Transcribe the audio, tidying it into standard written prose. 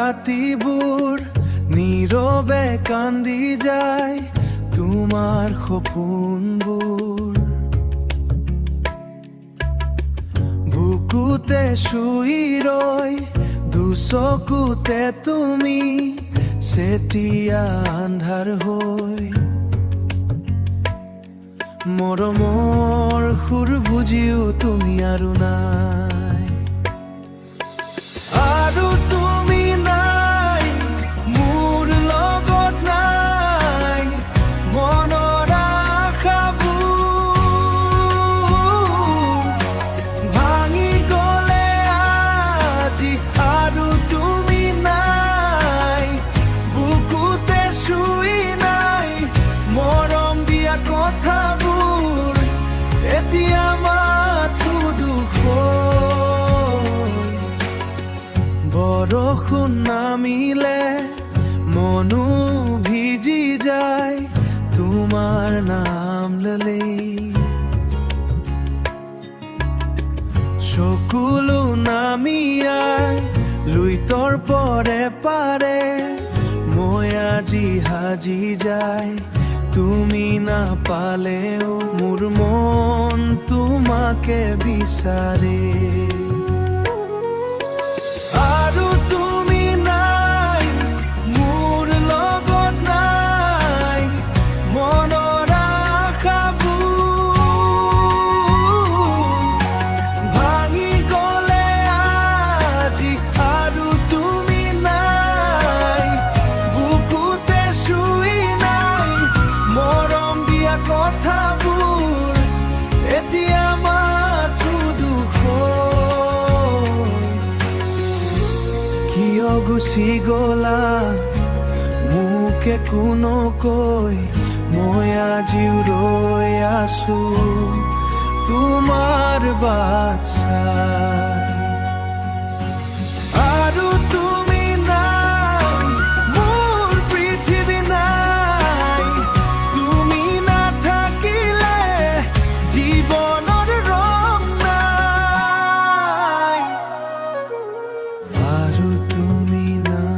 ৰাতিবোৰ নীৰৱে কান্দি যায় তোমাৰ সপোনবোৰ বুকুতে শুই ৰৈ দুচকুতে তুমি চেতিয়া আন্ধাৰ হৈ মৰমৰ সুৰ বুজিও তুমি আৰু নাই আৰু তুমি নাই মোৰ লগত নাই মনৰ আশাবোৰ ভাঙি গলে আজি আৰু তুমি নাই বুকুতে শুই নাই মৰম দিয়া কথাবোৰ এতিয়া মাথো দুখ বৰষুণ নামিলে মনো ভিজি যায় তোমাৰ নাম ললেই চকুলো নামিয়াই লুইতৰ পৰে পাৰে মই আজি সাজি যায় তুমি নাপালেও মোৰ মন তোমাকে বিচাৰে আৰু তুমি নাই মোৰ লগত নাই মনৰ আশাবোৰ ভাঙি গলে আজি আৰু তুমি নাই বুকুতে শুই নাই মৰম দিয়া কথাবোৰ এতিয়া মাথো দুখ কিয় গুচি গলা মোক একো নকৈ মই আজিও ৰৈ আছো তোমাৰ বাট চাই আৰু তুমি নাই মোৰ পৃথিৱী নাই তুমি নাথাকিলে জীৱনৰ ৰং নাই আৰু তুমি নাই